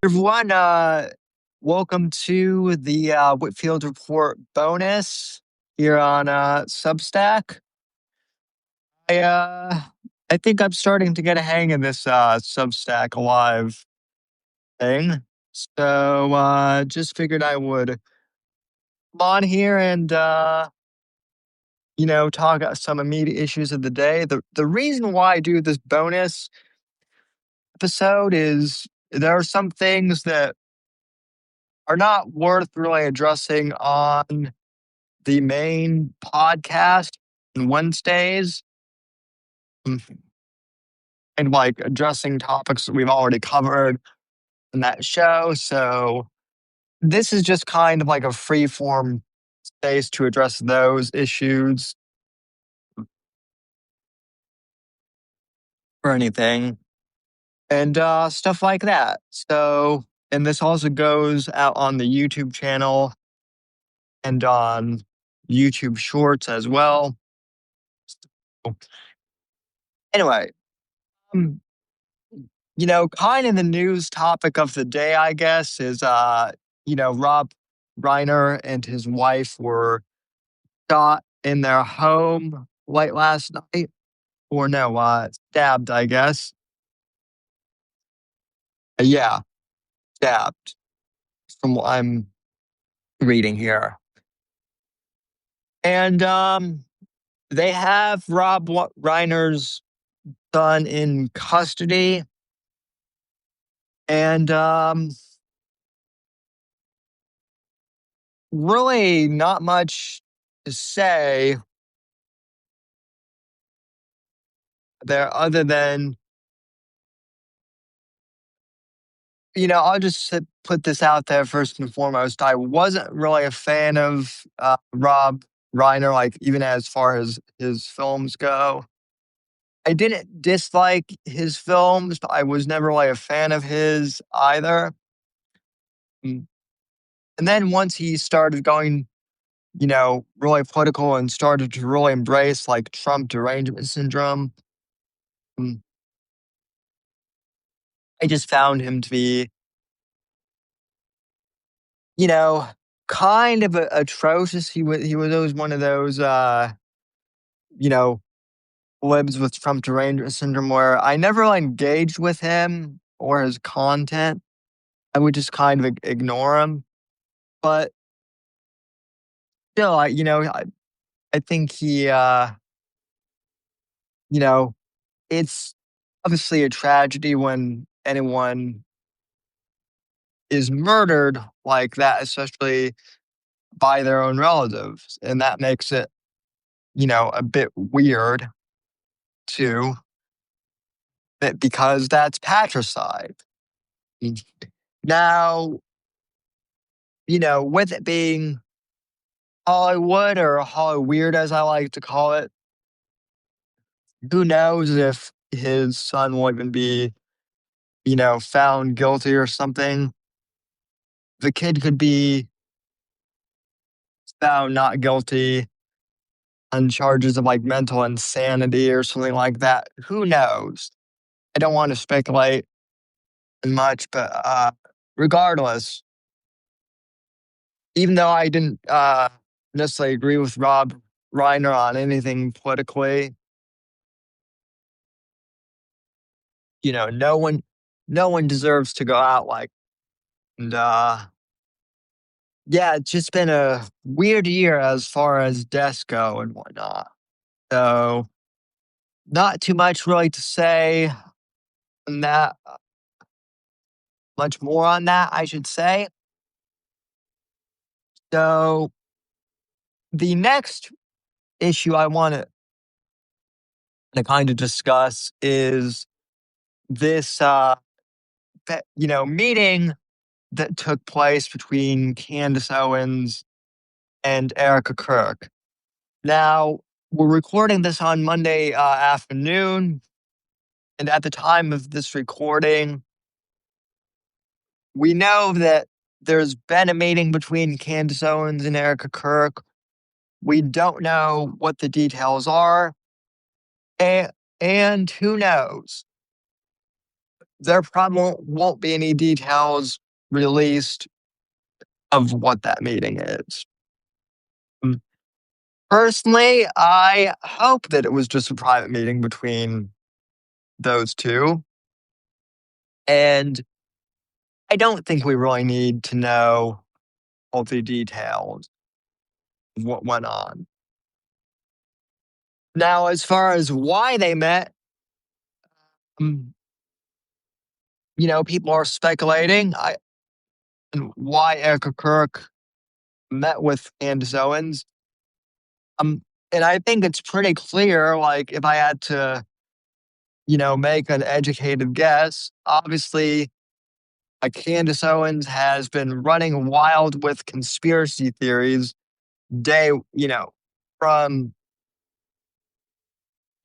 Everyone, welcome to the Whitfield Report bonus here on Substack. I uh, I think I'm starting to get a hang of this Substack Live thing, so just figured I would come on here and talk about some immediate issues of the day. The reason why I do this bonus episode is there are some things that are not worth really addressing on the main podcast on Wednesdays, mm, and like addressing topics that we've already covered in that show. So this is just kind of like a free form space to address those issues or anything and stuff like that. So, and this also goes out on the YouTube channel and on YouTube Shorts as well. So, anyway, um, kind of the news topic of the day, I guess, is Rob Reiner and his wife were shot in their home late last night, or no, stabbed, I guess. Yeah, stabbed from what I'm reading here. And they have Reiner's son in custody. And really not much to say there other than, I'll just put this out there first and foremost. I wasn't really a fan of Rob Reiner, like even as far as his films go. I didn't dislike his films, but I was never really a fan of his either. Mm. And then once he started going, really political and started to really embrace like Trump derangement syndrome, mm, I just found him to be, you know, kind of atrocious. He was always one of those, you know, libs with Trump derangement syndrome where I never really engaged with him or his content. I would just kind of ignore him. But still, I think he, you know, it's obviously a tragedy when anyone is murdered like that, especially by their own relatives. And that makes it, a bit weird too, because that's patricide. Mm. Now, with it being Hollywood or Hollyweird, as I like to call it, who knows if his son will even be, found guilty or something. The kid could be found not guilty on charges of like mental insanity or something like that. Who knows? I don't want to speculate much, but regardless, even though I didn't necessarily agree with Rob Reiner on anything politically, no one deserves to go out like. And yeah, it's just been a weird year as far as deaths go and whatnot. So not too much really to say on that. Much more on that, I should say. So the next issue I want to kind of discuss is this, meeting that took place between Candace Owens and Erika Kirk. Now, we're recording this on Monday afternoon, and at the time of this recording, we know that there's been a meeting between Candace Owens and Erika Kirk. We don't know what the details are, and who knows? there probably won't be any details released of what that meeting is. Mm. Personally, I hope that it was just a private meeting between those two. And I don't think we really need to know all the details of what went on. Now, as far as why they met, mm, people are speculating and why Erika Kirk met with Candace Owens. Um, and I think it's pretty clear, like, if I had to, make an educated guess, obviously, Candace Owens has been running wild with conspiracy theories day, from,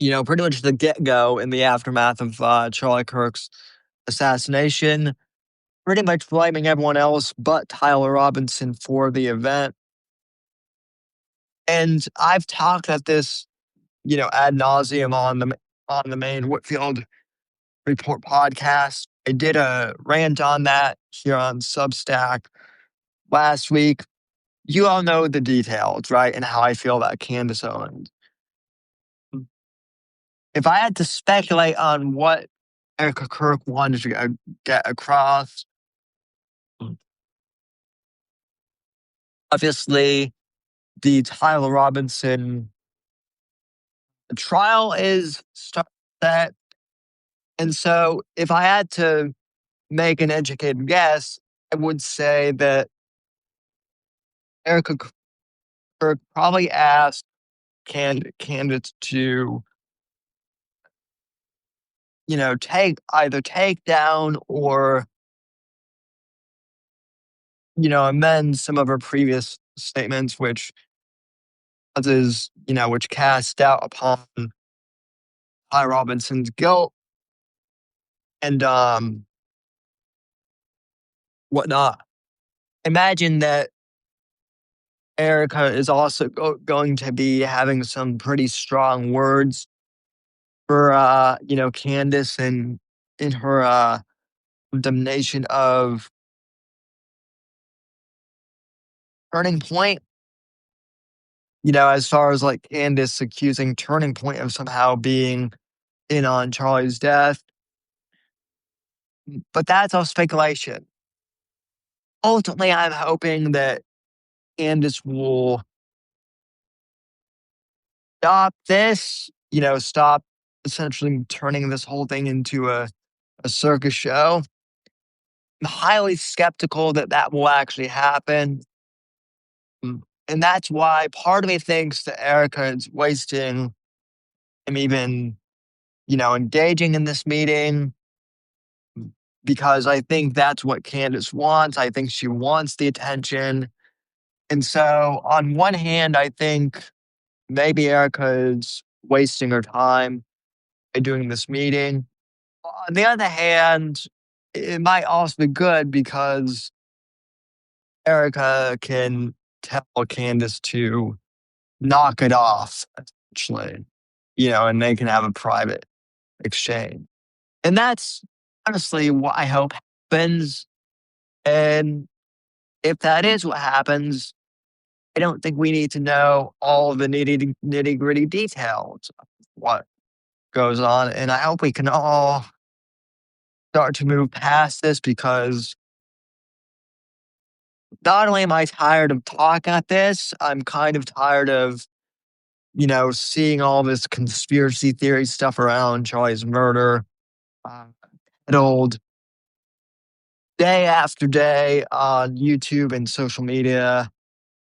pretty much the get go in the aftermath of Charlie Kirk's assassination, pretty much blaming everyone else but Tyler Robinson for the event. And I've talked at this, ad nauseum on the main Whitfield Report podcast. I did a rant on that here on Substack last week. You all know the details, right? And how I feel about Candace Owens. If I had to speculate on what Erika Kirk wanted to get across, obviously the Tyler Robinson trial is set. And so if I had to make an educated guess, I would say that Erika Kirk probably asked Candace to, take down or, amend some of her previous statements, which cast doubt upon Ty Robinson's guilt and whatnot. Imagine that Erika is also going to be having some pretty strong words for Candace and in her condemnation of Turning Point. As far as like Candace accusing Turning Point of somehow being in on Charlie's death. But that's all speculation. Ultimately, I'm hoping that Candace will stop this, stop essentially turning this whole thing into a circus show. I'm highly skeptical that that will actually happen. And that's why part of me thinks that Erika is wasting him even, engaging in this meeting because I think that's what Candace wants. I think she wants the attention. And so, on one hand, I think maybe Erika is wasting her time by doing this meeting. On the other hand, it might also be good because Erika can tell Candace to knock it off, essentially, and they can have a private exchange. And that's honestly what I hope happens. And if that is what happens, I don't think we need to know all the nitty gritty details of what goes on. And I hope we can all start to move past this because not only am I tired of talking at this, I'm kind of tired of, seeing all this conspiracy theory stuff around Charlie's murder, peddled day after day on YouTube and social media,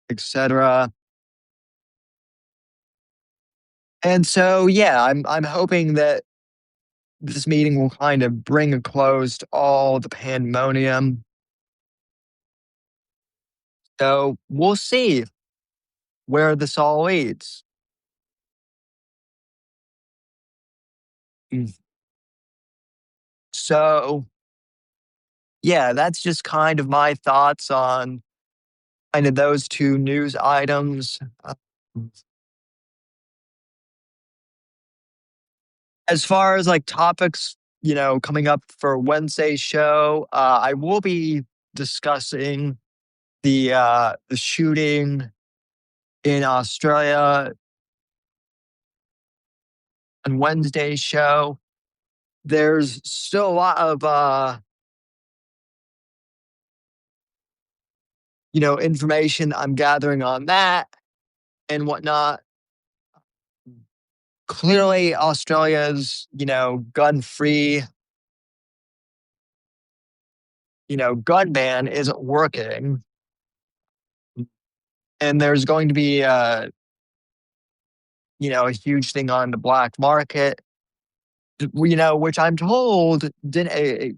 etc. And so, yeah, I'm hoping that this meeting will kind of bring a close to all the pandemonium. So we'll see where this all leads. Mm. So, yeah, that's just kind of my thoughts on kind of those two news items. As far as like topics coming up for Wednesday's show, I will be discussing the shooting in Australia on Wednesday's show. There's still a lot of information I'm gathering on that and whatnot. Clearly, Australia's gun free gun ban isn't working, and there's going to be a huge thing on the black market, which I'm told didn't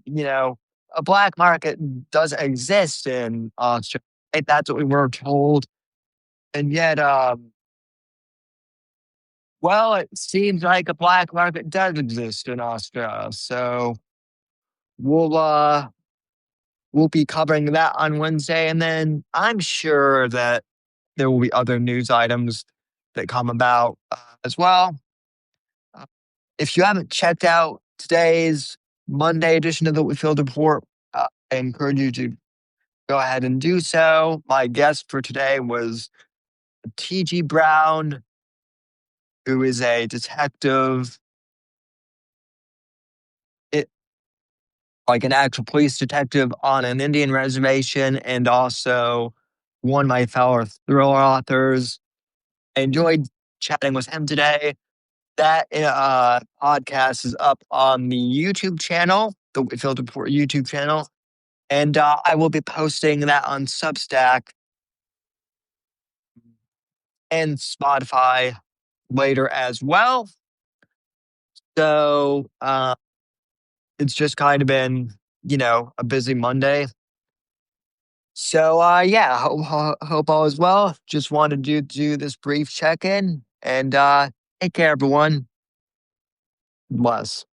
a black market doesn't exist in Australia. Right? That's what we were told, and yet, well, it seems like a black market does exist in Australia. So we'll uh we'll be covering that on Wednesday, and then I'm sure that there will be other news items that come about as well. Uh, If you haven't checked out today's Monday edition of the Whitfield Report, I encourage you to go ahead and do so. My guest for today was T.G. Brown, who is a detective, it, like an actual police detective on an Indian reservation, and also one of my fellow thriller authors. I enjoyed chatting with him today. That podcast is up on the YouTube channel, the Whitfield Report YouTube channel. And I will be posting that on Substack and Spotify later as well. So it's just kind of been, a busy Monday. So yeah, hope all is well. Just wanted to do this brief check in, and take care, everyone. Bless.